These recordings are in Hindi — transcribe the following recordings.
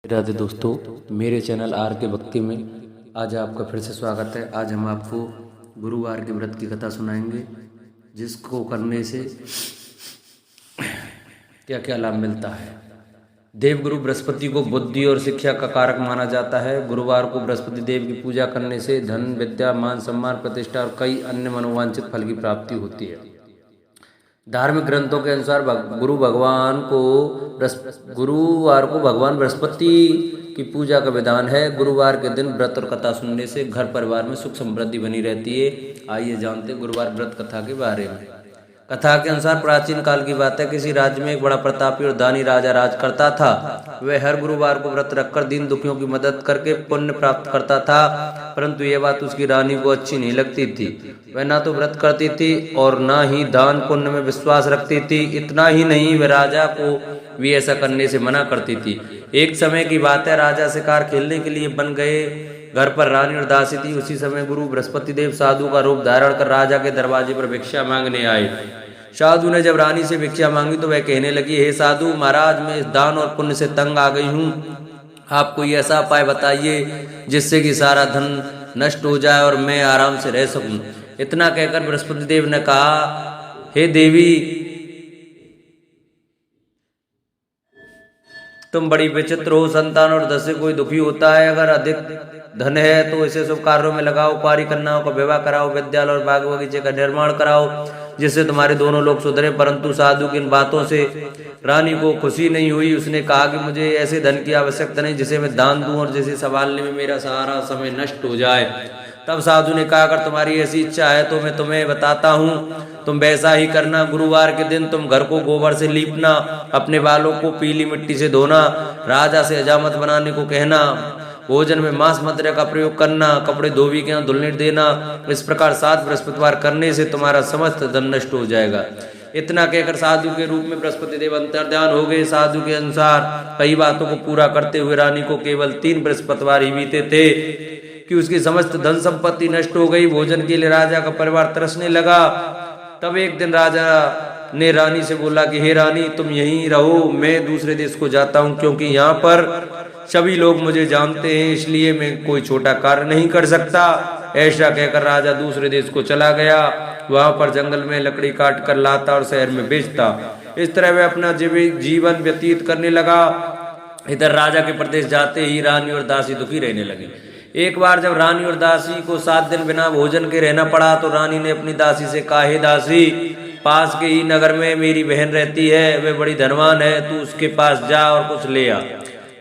राधे दोस्तों, मेरे चैनल आर के भक्ति में आज आपका फिर से स्वागत है। आज हम आपको गुरुवार के व्रत की कथा सुनाएंगे, जिसको करने से क्या क्या लाभ मिलता है। देवगुरु बृहस्पति को बुद्धि और शिक्षा का कारक माना जाता है। गुरुवार को बृहस्पति देव की पूजा करने से धन, विद्या, मान सम्मान, प्रतिष्ठा और कई अन्य मनोवांछित फल की प्राप्ति होती है। धार्मिक ग्रंथों के अनुसार गुरुवार को भगवान बृहस्पति की पूजा का विधान है। गुरुवार के दिन व्रत और कथा सुनने से घर परिवार में सुख समृद्धि बनी रहती है। आइए जानते हैं गुरुवार व्रत कथा के बारे में। कथा के अनुसार प्राचीन काल की बात है। किसी राज्य में एक बड़ा प्रतापी और दानी राजा राज करता था। वह हर गुरुवार को व्रत रखकर दीन दुखियों की मदद करके पुण्य प्राप्त करता था, परंतु यह बात उसकी रानी को अच्छी नहीं लगती थी। वह ना तो व्रत करती थी और ना ही दान पुण्य में विश्वास रखती थी। इतना ही नहीं, वह राजा को भी ऐसा करने से मना करती थी। एक समय की बात है, राजा शिकार खेलने के लिए बन गए। घर पर रानी और दासी थी। उसी समय गुरु बृहस्पति देव साधु का रूप धारण कर राजा के दरवाजे पर भिक्षा मांगने आए। साधु ने जब रानी से भिक्षा मांगी तो वह कहने लगी, हे साधु महाराज, मैं इस दान और पुण्य से तंग आ गई हूँ। आप कोई ऐसा उपाय बताइए जिससे कि सारा धन नष्ट हो जाए और मैं आराम से रह सकूं। इतना कहकर बृहस्पति देव ने कहा, हे देवी, तुम बड़ी विचित्र हो। संतान और धन से कोई दुखी होता है। अगर अधिक धन है तो इसे शुभ कार्यों में लगाओ, कुंवारी कन्याओं का विवाह कराओ, विद्यालय और बाग बगीचे का निर्माण कराओ, जिससे तुम्हारे दोनों लोग सुधरे। परंतु साधु की इन बातों से रानी को खुशी नहीं हुई। उसने कहा कि मुझे ऐसे धन की आवश्यकता नहीं जिसे मैं दान दूं और जिसे संभालने में मेरा सारा समय नष्ट हो जाए। तब साधु ने कहा, अगर तुम्हारी ऐसी इच्छा है तो मैं तुम्हें बताता हूँ, तुम वैसा ही करना। गुरुवार के दिन तुम घर को गोबर से लीपना, अपने बालों को पीली मिट्टी से धोना, राजा से हजामत बनाने को कहना, भोजन में मांस मदिरा का प्रयोग करना, कपड़े धोबी के यहाँ धुलने देना। इस प्रकार 7 बृहस्पतिवार करने से तुम्हारा समस्त धन नष्ट हो जाएगा। इतना कहकर साधु के रूप में बृहस्पति देव अंतर्ध्यान हो गए। साधु के अनुसार कई बातों को पूरा करते हुए रानी को केवल 3 बृहस्पतिवार ही बीते थे कि उसकी समस्त धन संपत्ति नष्ट हो गई। भोजन के लिए राजा का परिवार तरसने लगा। तब एक दिन राजा ने रानी से बोला कि हे रानी, तुम यहीं रहो, मैं दूसरे देश को जाता हूँ, क्योंकि यहाँ पर सभी लोग मुझे जानते हैं, इसलिए मैं कोई छोटा कार्य नहीं कर सकता। ऐसा कहकर राजा दूसरे देश को चला गया। वहां पर जंगल में लकड़ी काट कर लाता और शहर में बेचता। इस तरह वह अपना जीवन व्यतीत करने लगा। इधर राजा के प्रदेश जाते ही रानी और दासी दुखी रहने लगी। एक बार जब रानी और दासी को 7 दिन बिना भोजन के रहना पड़ा तो रानी ने अपनी दासी से कहा, हे दासी, पास के ही नगर में मेरी बहन रहती है, वह बड़ी धनवान है, तू उसके पास जा और कुछ ले आ,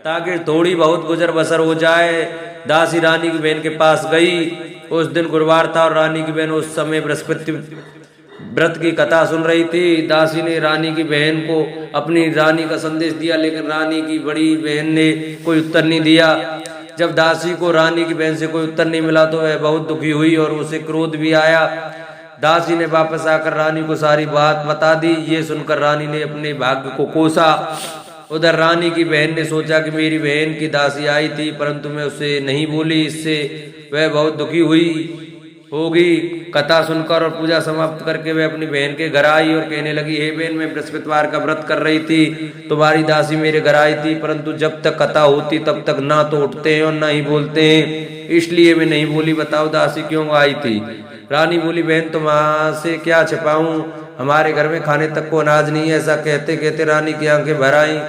ताकि थोड़ी बहुत गुजर बसर हो जाए। दासी रानी की बहन के पास गई। उस दिन गुरुवार था और रानी की बहन उस समय बृहस्पति व्रत की कथा सुन रही थी। दासी ने रानी की बहन को अपनी रानी का संदेश दिया, लेकिन रानी की बड़ी बहन ने कोई उत्तर नहीं दिया। जब दासी को रानी की बहन से कोई उत्तर नहीं मिला तो वह बहुत दुखी हुई और उसे क्रोध भी आया। दासी ने वापस आकर रानी को सारी बात बता दी। ये सुनकर रानी ने अपने भाग्य को कोसा। उधर रानी की बहन ने सोचा कि मेरी बहन की दासी आई थी, परंतु मैं उसे नहीं बोली, इससे वह बहुत दुखी हुई होगी। कथा सुनकर और पूजा समाप्त करके वह अपनी बहन के घर आई और कहने लगी, हे बहन, मैं बृहस्पतिवार का व्रत कर रही थी, तुम्हारी दासी मेरे घर आई थी, परंतु जब तक कथा होती तब तक ना तो उठते हैं और ना ही बोलते हैं, इसलिए मैं नहीं बोली। बताओ दासी क्यों आई थी? रानी बोली, बहन, तुम्हारे क्या छिपाऊं, हमारे घर में खाने तक को अनाज नहीं है। ऐसा कहते कहते रानी की आंखें भर आई।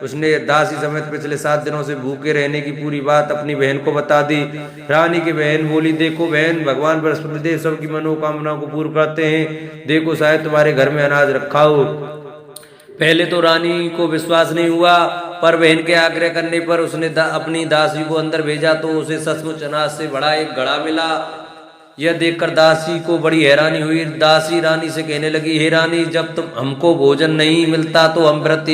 उसने दासी समेत पिछले 7 दिनों से भूखे रहने की पूरी बात अपनी बहन को बता दी। रानी की बहन बोली, देखो बहन, भगवान बृहस्पति देव सबकी मनोकामनाओं को पूर्ण करते हैं। देखो, शायद तुम्हारे घर में अनाज रखा हो। पहले तो रानी को विश्वास नहीं हुआ, पर बहन के आग्रह करने पर उसने अपनी दासी को अंदर भेजा तो उसे सचमुच अनाज से बड़ा एक घड़ा मिला। यह देखकर दासी को बड़ी हैरानी हुई। दासी रानी से कहने लगी, हे रानी, जब तुम हमको भोजन नहीं मिलता तो हम व्रत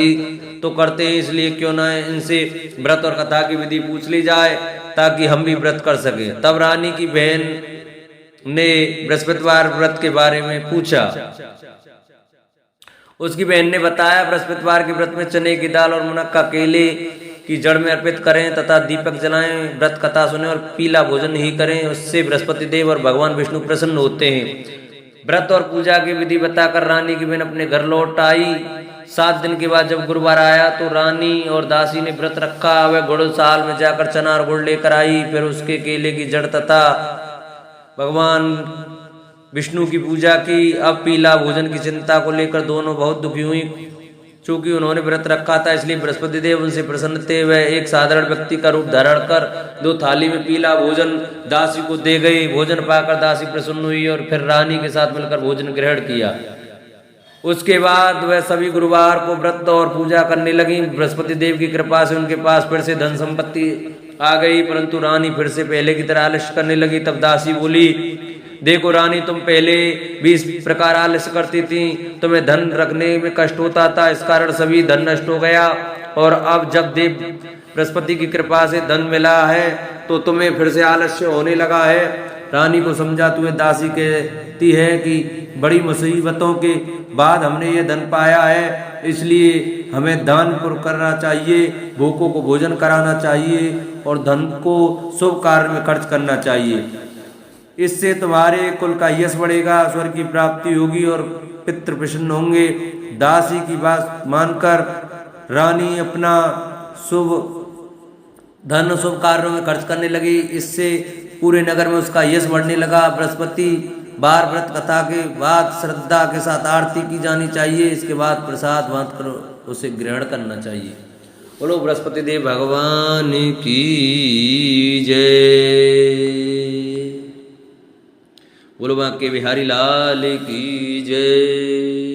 तो करते हैं, इसलिए क्यों ना इनसे व्रत और कथा की विधि पूछ ली जाए ताकि हम भी व्रत कर सके। तब रानी की बहन ने बृहस्पतिवार व्रत के बारे में पूछा। उसकी बहन ने बताया, बृहस्पतिवार के व्रत में चने की दाल और मुनक्का केले की जड़ में अर्पित करें तथा दीपक जलाएं, व्रत कथा सुने और पीला भोजन ही करें। उससे बृहस्पति देव और भगवान विष्णु प्रसन्न होते हैं। व्रत और पूजा की विधि बताकर रानी की बहन अपने घर लौट आई। 7 दिन के बाद जब गुरुवार आया तो रानी और दासी ने व्रत रखा। वह गुड़साल में जाकर चना और गुड़ लेकर आई। फिर उसके केले की जड़ तथा भगवान विष्णु की पूजा की। अब पीला भोजन की चिंता को लेकर दोनों बहुत दुखी हुई। चूंकि उन्होंने व्रत रखा था इसलिए बृहस्पति देव उनसे प्रसन्न थे। वह एक साधारण व्यक्ति का रूप धारण कर 2 थाली में पीला भोजन दासी को दे गई। भोजन पाकर दासी प्रसन्न हुई और फिर रानी के साथ मिलकर भोजन ग्रहण किया। उसके बाद वह सभी गुरुवार को व्रत और पूजा करने लगी। बृहस्पति देव की कृपा से उनके पास फिर से धन संपत्ति आ गई, परंतु रानी फिर से पहले की तरह आलस्य करने लगी। तब दासी बोली, देखो रानी, तुम पहले भी इस प्रकार आलस्य करती थी, तुम्हें धन रखने में कष्ट होता था, इस कारण सभी धन नष्ट हो गया। और अब जब देव बृहस्पति की कृपा से धन मिला है तो तुम्हें फिर से आलस्य होने लगा है। रानी को समझा तो दासी कहती है कि बड़ी मुसीबतों के बाद हमने ये धन पाया है, इसलिए हमें दान पुण्य करना चाहिए, भूखों को भोजन कराना चाहिए और धन को शुभ कार्य में खर्च करना चाहिए। इससे तुम्हारे कुल का यश बढ़ेगा, स्वर्ग की प्राप्ति होगी और पितृ प्रसन्न होंगे। दासी की बात मानकर रानी अपना शुभ धन शुभ कार्यों में खर्च करने लगी। इससे पूरे नगर में उसका यश बढ़ने लगा। बृहस्पति बार व्रत कथा के बाद श्रद्धा के साथ आरती की जानी चाहिए। इसके बाद प्रसाद बांट कर उसे ग्रहण करना चाहिए। बोलो बृहस्पति देव भगवान की जय। बोलो बांके बिहारी लाल की जय।